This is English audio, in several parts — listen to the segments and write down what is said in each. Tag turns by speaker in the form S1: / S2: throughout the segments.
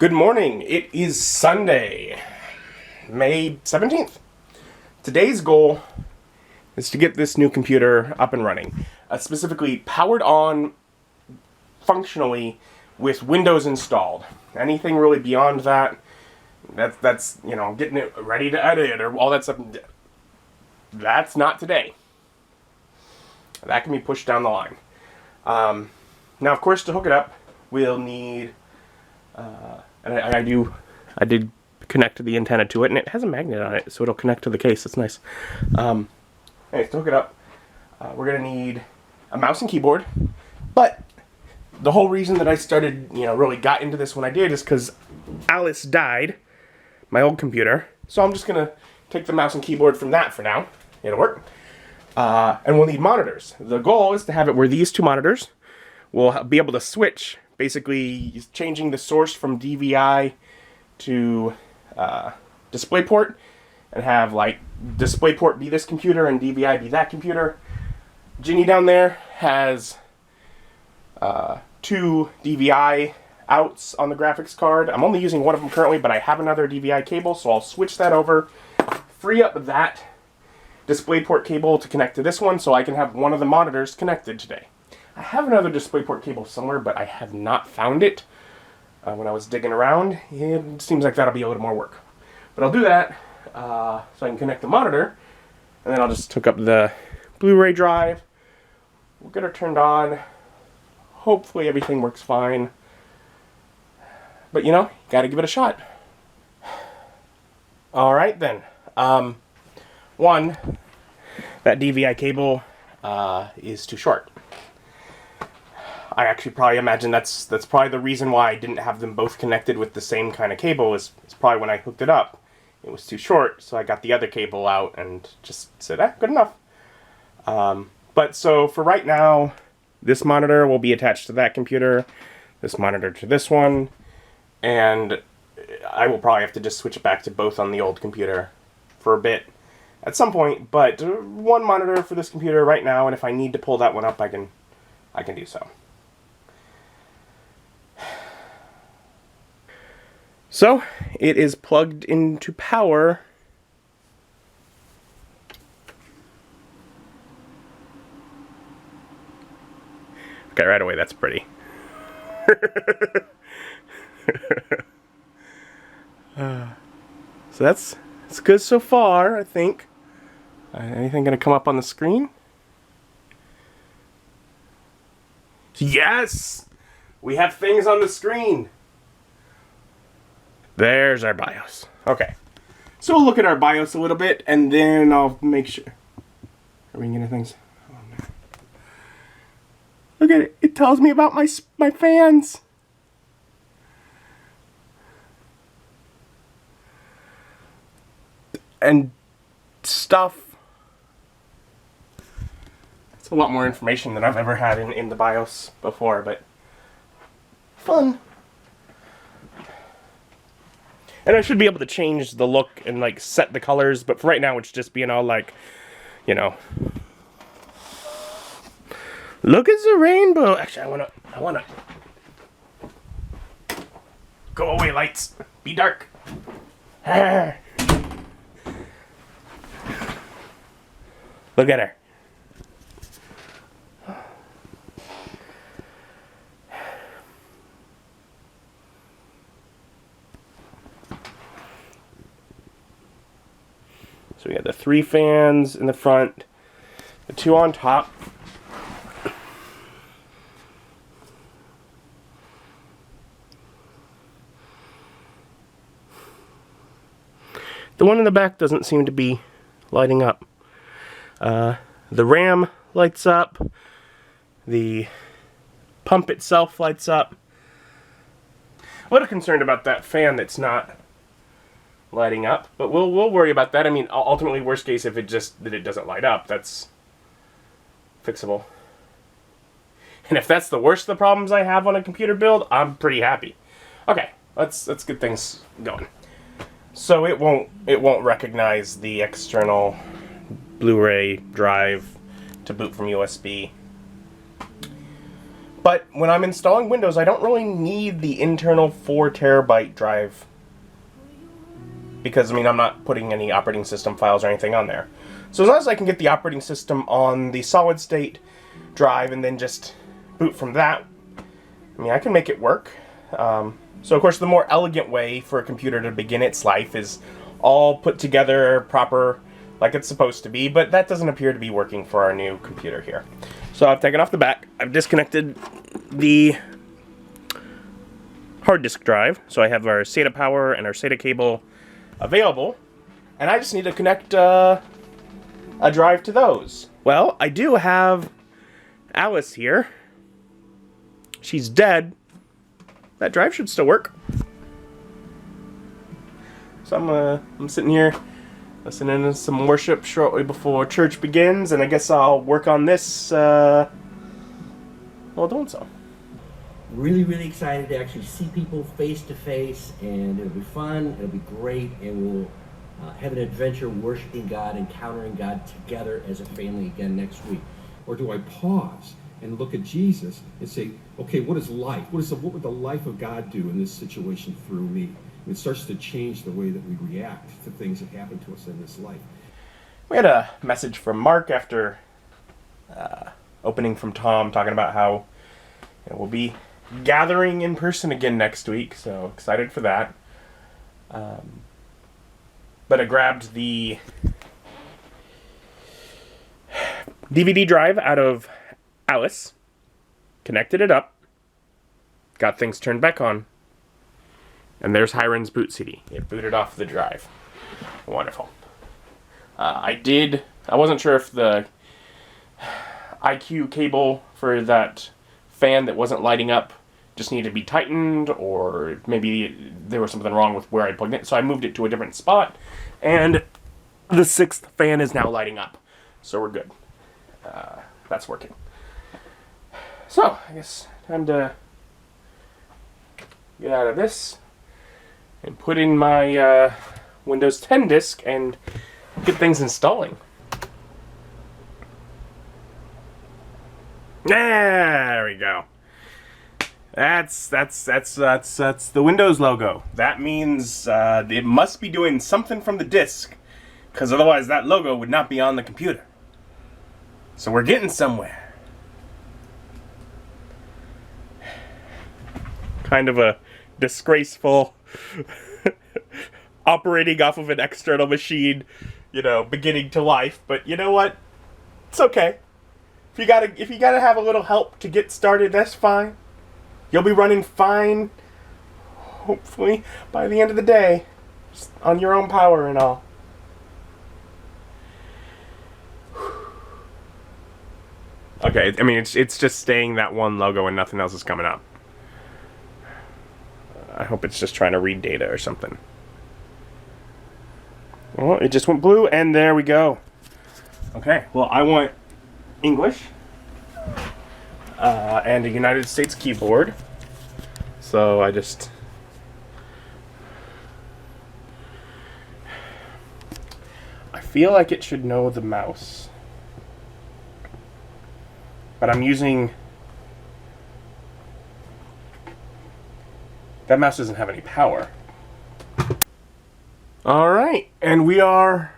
S1: Good morning. It is Sunday, May 17th. Today's goal is to get this new computer up and running, specifically powered on functionally with Windows installed. Anything really beyond that, that's getting it ready to edit or all that stuff. That's not today. That can be pushed down the line. Now, of course, to hook it up, we'll need. And I did connect the antenna to it, and it has a magnet on it, so it'll connect to the case. It's nice. Anyways, to hook it up, we're gonna need a mouse and keyboard. But the whole reason that I started, really got into this when I did is because Alice died, my old computer. So I'm just gonna take the mouse and keyboard from that for now. It'll work. And we'll need monitors. The goal is to have it where these two monitors will be able to switch. Basically, changing the source from DVI to DisplayPort, and have DisplayPort be this computer and DVI be that computer. Ginny down there has two DVI outs on the graphics card. I'm only using one of them currently, but I have another DVI cable, so I'll switch that over, free up that DisplayPort cable to connect to this one, so I can have one of the monitors connected today. I have another DisplayPort cable somewhere, but I have not found it. When I was digging around, it seems like that'll be a little more work. But I'll do that so I can connect the monitor, and then I'll just hook up the Blu-ray drive. We'll get her turned on. Hopefully everything works fine. But gotta give it a shot. Alright then. One, that DVI cable is too short. I actually probably imagine that's probably the reason why I didn't have them both connected with the same kind of cable. Is probably when I hooked it up, it was too short, so I got the other cable out and just said, good enough. But so for right now, this monitor will be attached to that computer, this monitor to this one, and I will probably have to just switch it back to both on the old computer for a bit at some point. But one monitor for this computer right now, and if I need to pull that one up, I can do so. So, it is plugged into power. Okay, right away, that's pretty. So it's good so far, I think. Anything gonna come up on the screen? Yes! We have things on the screen! There's our BIOS. Okay. So we'll look at our BIOS a little bit, and then I'll make sure. Are we getting things? Oh, no. Look at it. It tells me about my fans. And stuff. It's a lot more information than I've ever had in the BIOS before, but fun. And I should be able to change the look and set the colors, but for right now it's just being all look at the rainbow. Actually, I wanna go away, lights. Be dark. Look at her. So we got the 3 fans in the front, the 2 on top. The one in the back doesn't seem to be lighting up. The RAM lights up. The pump itself lights up. A little concerned about that fan that's not lighting up, but we'll worry about that. I mean, ultimately, worst case, if it doesn't light up, that's fixable. And if that's the worst of the problems I have on a computer build, I'm pretty happy. Okay, let's get things going. So it won't recognize the external Blu-ray drive to boot from USB. But when I'm installing Windows, I don't really need the internal 4 terabyte drive. Because, I mean, I'm not putting any operating system files or anything on there. So as long as I can get the operating system on the solid state drive and then just boot from that, I mean, I can make it work. So, of course, the more elegant way for a computer to begin its life is all put together proper, like it's supposed to be, but that doesn't appear to be working for our new computer here. So I've taken off the back, I've disconnected the hard disk drive, so I have our SATA power and our SATA cable available, and I just need to connect a drive to those. Well, I do have Alice here. She's dead. That drive should still work. So I'm sitting here listening to some worship shortly before church begins, and I guess I'll work on this while doing so.
S2: Really, really excited to actually see people face to face, and it'll be fun, it'll be great, and we'll have an adventure worshiping God, encountering God together as a family again next week. Or do I pause and look at Jesus and say, okay, what is life? What would the life of God do in this situation through me? And it starts to change the way that we react to things that happen to us in this life.
S1: We had a message from Mark after opening from Tom talking about how we'll be gathering in person again next week, so excited for that. But I grabbed the DVD drive out of Alice, connected it up, got things turned back on, and there's Hiron's boot CD. It booted off the drive. Wonderful. I wasn't sure if the IQ cable for that fan that wasn't lighting up just needed to be tightened, or maybe there was something wrong with where I plugged it. So I moved it to a different spot, and the 6th fan is now lighting up. So we're good. That's working. So, I guess time to get out of this and put in my Windows 10 disk and get things installing. There we go. That's the Windows logo. That means it must be doing something from the disk, because otherwise that logo would not be on the computer. So we're getting somewhere. Kind of a disgraceful operating off of an external machine, beginning to life. But you know what? It's okay. If you gotta have a little help to get started, that's fine. You'll be running fine, hopefully, by the end of the day, just on your own power and all. Okay, I mean, it's just staying that one logo and nothing else is coming up. I hope it's just trying to read data or something. Well, it just went blue, and there we go. Okay, well, I want English and a United States keyboard. So I feel like it should know the mouse. But I'm using... That mouse doesn't have any power. Alright, and we are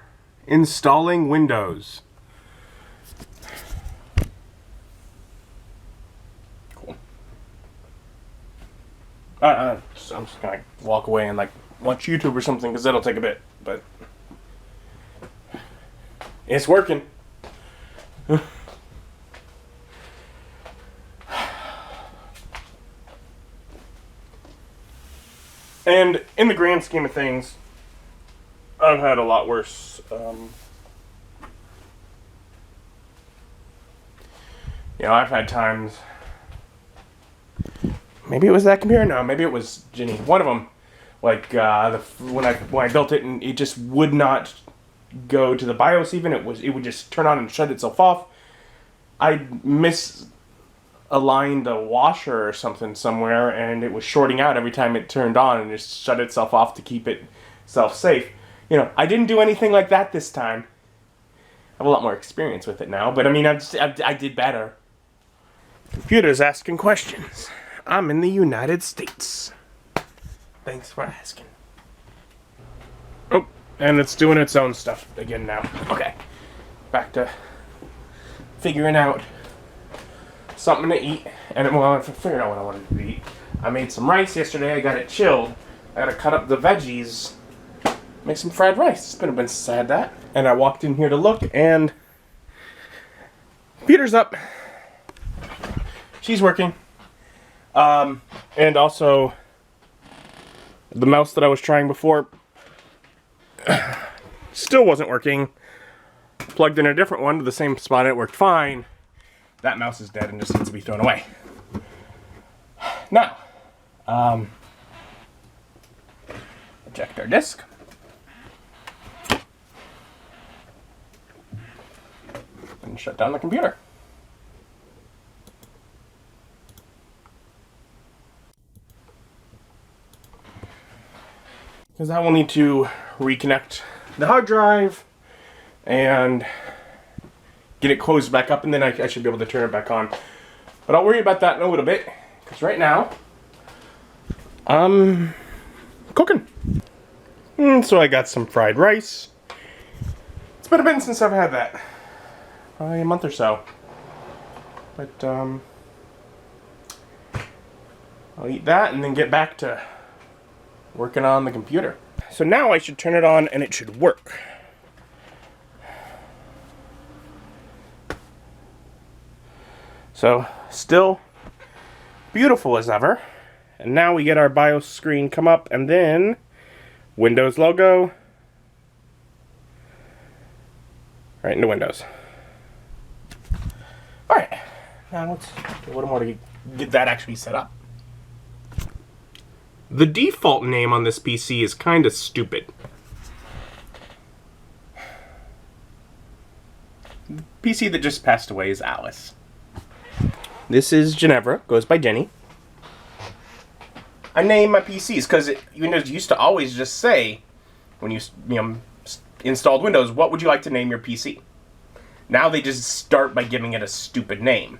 S1: installing Windows. Cool. I'm just gonna walk away and watch YouTube or something, because that'll take a bit, but it's working. And in the grand scheme of things, I've had a lot worse. I've had times. Maybe it was that computer. No, maybe it was Ginny. One of them. When I built it, and it just would not go to the BIOS. Even it would just turn on and shut itself off. I misaligned a washer or something somewhere, and it was shorting out every time it turned on, and just shut itself off to keep itself safe. I didn't do anything like that this time. I have a lot more experience with it now, but I mean, I did better. Computer's asking questions. I'm in the United States. Thanks for asking. Oh, and it's doing its own stuff again now. Okay, back to figuring out something to eat. And well, I figured out what I wanted to eat. I made some rice yesterday. I got it chilled. I gotta cut up the veggies, make some fried rice. It's been a bit since I had that. And I walked in here to look, and computer's up. She's working. And also, the mouse that I was trying before still wasn't working. Plugged in a different one to the same spot, and it worked fine. That mouse is dead and just needs to be thrown away. Now, eject our disk. And shut down the computer. Because I will need to reconnect the hard drive and get it closed back up, and then I should be able to turn it back on. But I'll worry about that in a little bit, because right now I'm cooking. So I got some fried rice. It's been a bit since I've had that. Probably a month or so. But I'll eat that and then get back to working on the computer. So now I should turn it on and it should work. So, still beautiful as ever. And now we get our BIOS screen come up, and then Windows logo. Right into Windows. Alright, now let's do a little more to get that actually set up. The default name on this PC is kind of stupid. The PC that just passed away is Alice. This is Ginevra, goes by Jenny. I name my PCs because Windows used to always just say, when you installed Windows, what would you like to name your PC? Now they just start by giving it a stupid name.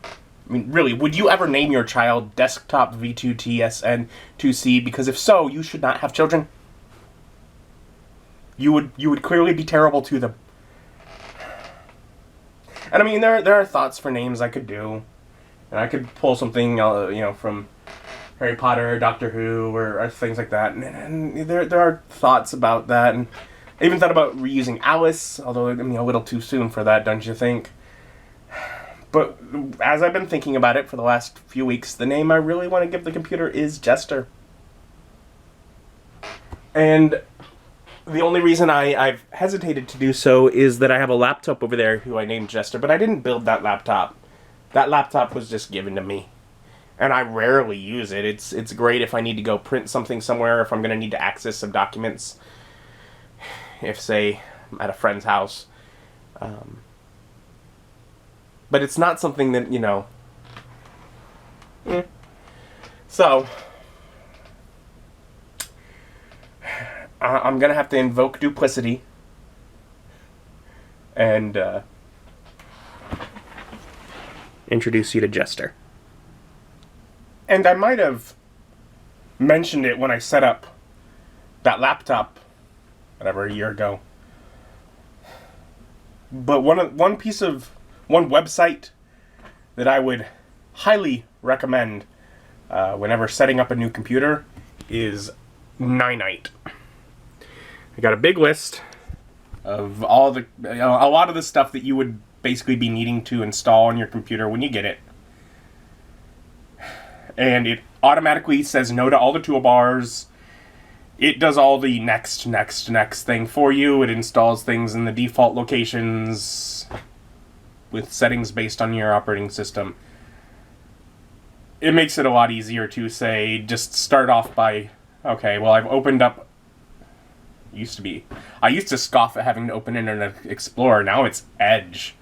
S1: I mean, really, would you ever name your child Desktop V2TSN2C? Because if so, you should not have children. You would clearly be terrible to them. And I mean, there are thoughts for names I could do. And I could pull something, from Harry Potter or Doctor Who or things like that. And there are thoughts about that. And I even thought about reusing Alice, although a little too soon for that, don't you think? But as I've been thinking about it for the last few weeks, the name I really want to give the computer is Jester. And the only reason I've hesitated to do so is that I have a laptop over there who I named Jester, but I didn't build that laptop. That laptop was just given to me. And I rarely use it. It's great if I need to go print something somewhere, if I'm going to need to access some documents. If, say, I'm at a friend's house. But it's not something that, So, I'm going to have to invoke duplicity. And, introduce you to Jester. And I might have mentioned it when I set up that laptop, whatever, a year ago. But one website that I would highly recommend whenever setting up a new computer is Ninite. I got a big list of all the a lot of the stuff that you would basically be needing to install on your computer when you get it. And it automatically says no to all the toolbars. It does all the next thing for you. It installs things in the default locations with settings based on your operating system. It makes it a lot easier to, say, just start off by, okay, well, I've opened up... I used to scoff at having to open Internet Explorer. Now it's Edge.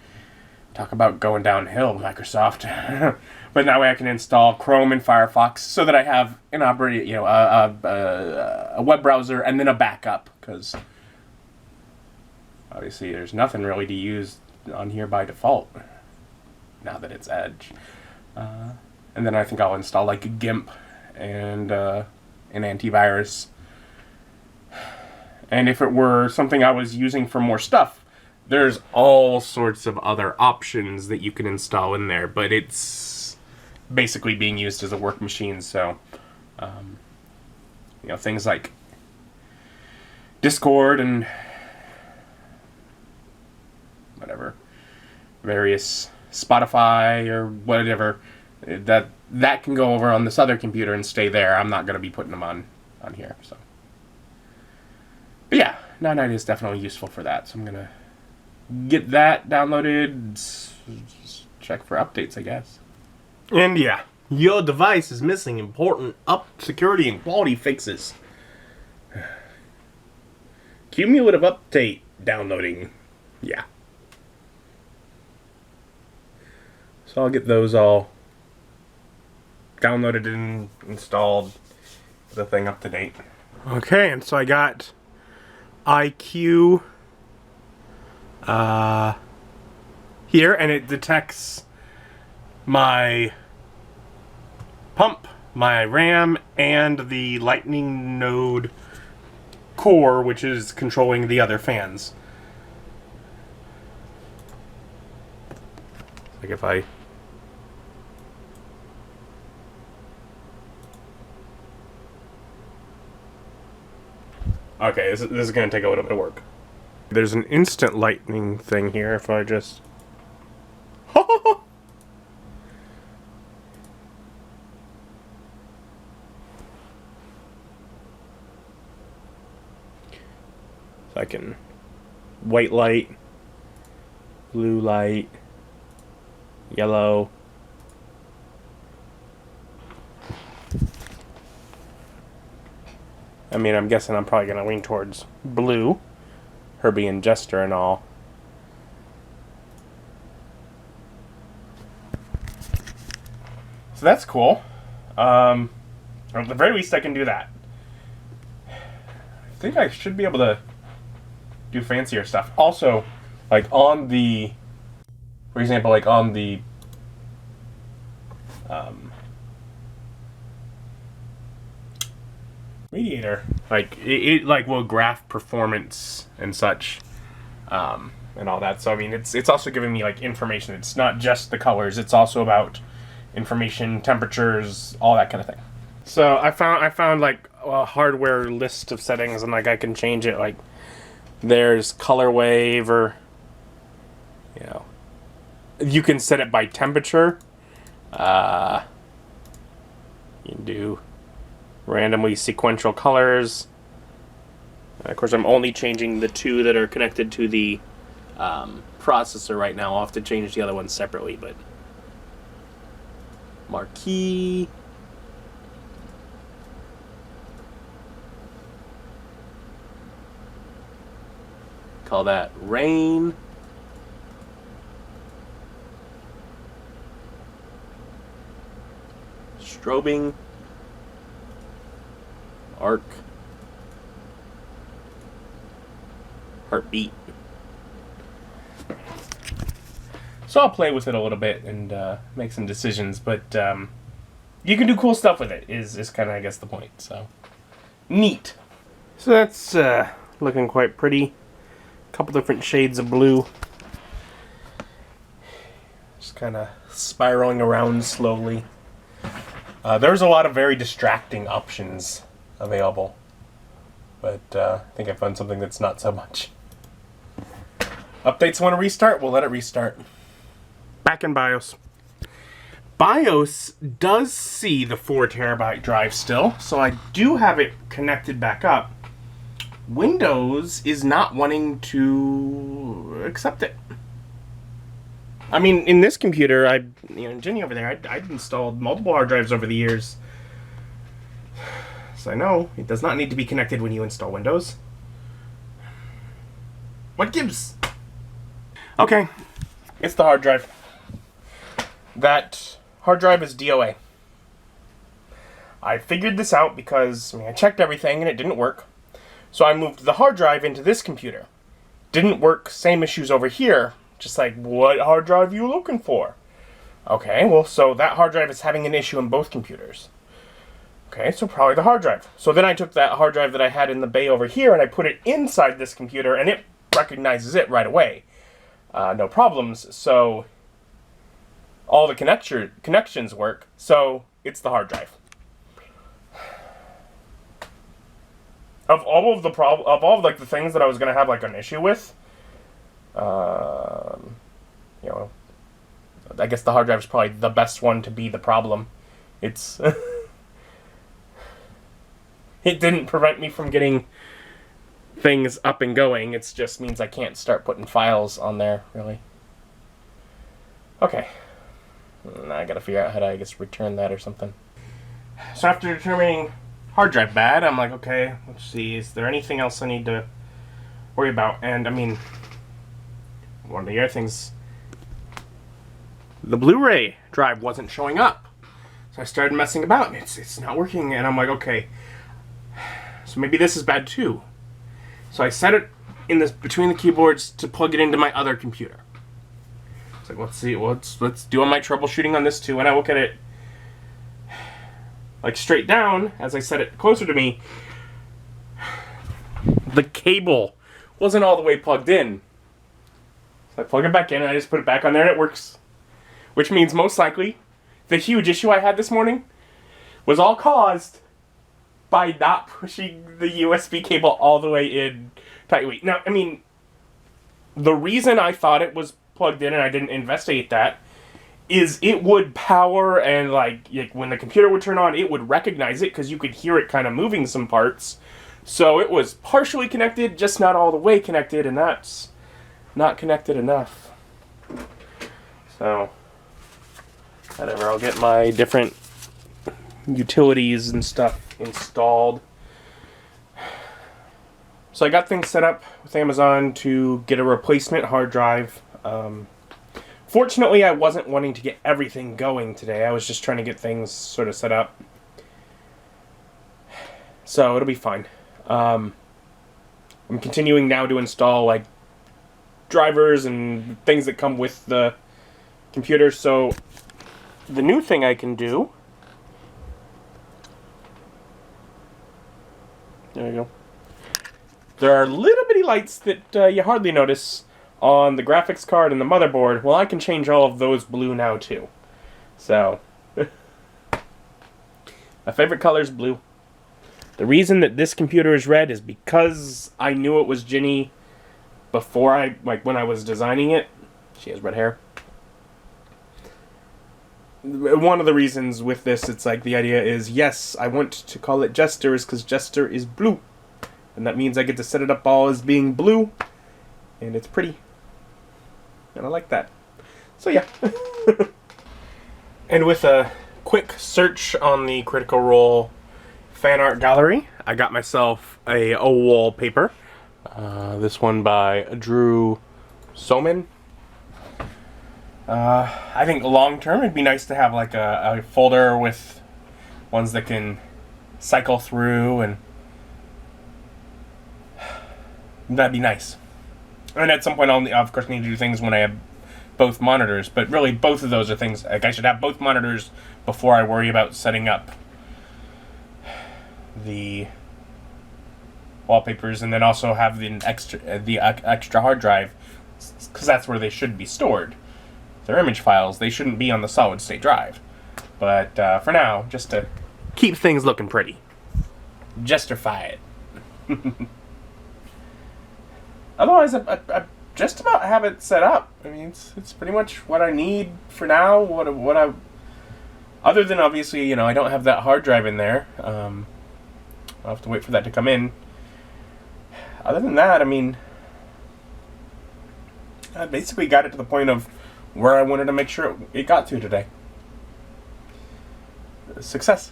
S1: Talk about going downhill, Microsoft. But now I can install Chrome and Firefox so that I have an a web browser and then a backup, because obviously there's nothing really to use on here by default now that it's Edge. And then I think I'll install like a GIMP and an antivirus. And if it were something I was using for more stuff, there's all sorts of other options that you can install in there, but it's basically being used as a work machine, so you know, things like Discord and whatever, various Spotify or whatever, that can go over on this other computer and stay there. I'm not going to be putting them on here, so. But yeah, 990 is definitely useful for that, so I'm going to get that downloaded, check for updates, I guess. And yeah, your device is missing important security and quality fixes. Cumulative update downloading. Yeah. So I'll get those all downloaded and installed, the thing up to date. Okay, and so I got IQ here, and it detects my pump, my RAM, and the lightning node core, which is controlling the other fans. Like if I okay, this is going to take a little bit of work. There's an instant lightning thing here if I just so I can white light, blue light, yellow. I mean, I'm guessing I'm probably going to lean towards blue, her being Jester and all. So that's cool. At the very least, I can do that. I think I should be able to do fancier stuff. Also, like on the, for example, like on the radiator, like it like will graph performance and such, and all that. So I mean, it's also giving me like information. It's not just the colors. It's also about information, temperatures, all that kind of thing. So I found like a hardware list of settings, and like I can change it. Like there's color wave, or you know, you can set it by temperature. You can do randomly sequential colors. Of course, I'm only changing the two that are connected to the processor right now. I'll have to change the other ones separately, but marquee. Call that rain. Strobing. Arc. Heartbeat. So I'll play with it a little bit and make some decisions, but you can do cool stuff with it, is kind of, I guess, the point. So, neat. So that's looking quite pretty. A couple different shades of blue. Just kind of spiraling around slowly. There's a lot of very distracting options available, but I think I found something that's not so much. Updates want to restart? We'll let it restart. Back in BIOS. BIOS does see the 4 terabyte drive still, so I do have it connected back up. Windows is not wanting to accept it. I mean, in this computer, Jenny over there, I've installed multiple hard drives over the years. So I know it does not need to be connected when you install Windows. What gives? Okay, it's the hard drive. That hard drive is DOA. I figured this out because I checked everything and it didn't work. So I moved the hard drive into this computer. Didn't work, same issues over here. Just like, what hard drive are you looking for? Okay, well, so that hard drive is having an issue in both computers. Okay, so probably the hard drive. So then I took that hard drive that I had in the bay over here and I put it inside this computer and it recognizes it right away. No problems. So all the connections work. So it's the hard drive. Of all of the things that I was gonna have like an issue with, you know, I guess the hard drive is probably the best one to be the problem. It's it didn't prevent me from getting things up and going. It just means I can't start putting files on there, really. Okay. Now I gotta figure out how to, I guess, return that or something. So after determining hard drive bad, I'm like, okay, let's see, is there anything else I need to worry about? And, I mean, one of the other things, the Blu-ray drive wasn't showing up. So I started messing about, and it's not working, and I'm like, okay, so maybe this is bad too. So I set it in this between the keyboards to plug it into my other computer. It's like, let's see, let's do my troubleshooting on this too, and I look at it like straight down as I set it closer to me. The cable wasn't all the way plugged in. So I plug it back in and I just put it back on there and it works. Which means most likely the huge issue I had this morning was all caused by not pushing the USB cable all the way in tightly. Now, I mean, the reason I thought it was plugged in and I didn't investigate that is it would power and like when the computer would turn on, it would recognize it because you could hear it kind of moving some parts. So it was partially connected, just not all the way connected, and that's not connected enough. So, whatever, I'll get my different utilities and stuff installed. So I got things set up with Amazon to get a replacement hard drive. Fortunately, I wasn't wanting to get everything going today. I was just trying to get things sort of set up. So it'll be fine. I'm continuing now to install like drivers and things that come with the computer. So the new thing I can do, there you go. There are little bitty lights that you hardly notice on the graphics card and the motherboard. Well, I can change all of those blue now too. So my favorite color is blue. The reason that this computer is red is because I knew it was Ginny before when I was designing it. She has red hair. One of the reasons with this, it's like the idea is, yes, I want to call it Jester is because Jester is blue. And that means I get to set it up all as being blue. And it's pretty. And I like that. So yeah. And with a quick search on the Critical Role fan art gallery, I got myself a wallpaper. This one by Drew Soman. I think long term it'd be nice to have like a folder with ones that can cycle through, and that'd be nice. And at some point I'll of course need to do things when I have both monitors, but really both of those are things like I should have both monitors before I worry about setting up the wallpapers, and then also have the extra hard drive, because that's where they should be stored. They're image files, they shouldn't be on the solid state drive. But for now, just to keep things looking pretty, justify it. Otherwise, I just about have it set up. I mean, it's pretty much what I need for now. What I, other than obviously, I don't have that hard drive in there. I'll have to wait for that to come in. Other than that, I mean, I basically got it to the point of where I wanted to make sure it got to today. Success.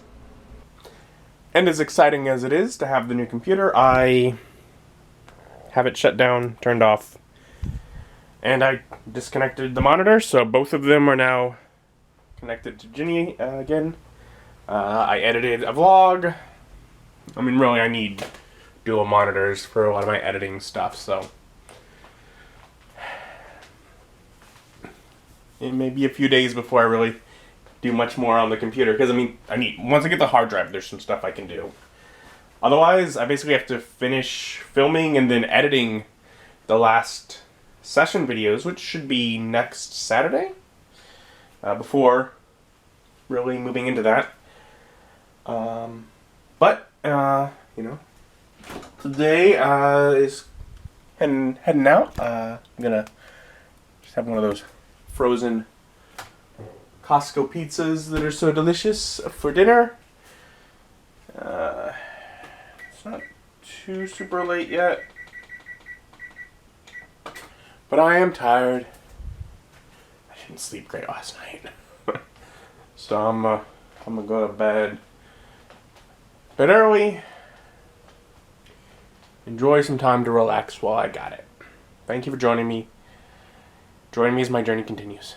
S1: And as exciting as it is to have the new computer, I have it shut down, turned off, and I disconnected the monitor, so both of them are now connected to Ginny again. I edited a vlog. I mean, really, I need dual monitors for a lot of my editing stuff, so. it may be a few days before I really do much more on the computer. Because, I need, once I get the hard drive, there's some stuff I can do. Otherwise, I basically have to finish filming and then editing the last session videos, which should be next Saturday, before really moving into that. But today is heading out. I'm gonna just have one of those frozen Costco pizzas that are so delicious for dinner. It's not too super late yet, but I am tired. I didn't sleep great last night, so I'm gonna go to bed a bit early. Enjoy some time to relax while I got it. Thank you for joining me. Join me as my journey continues.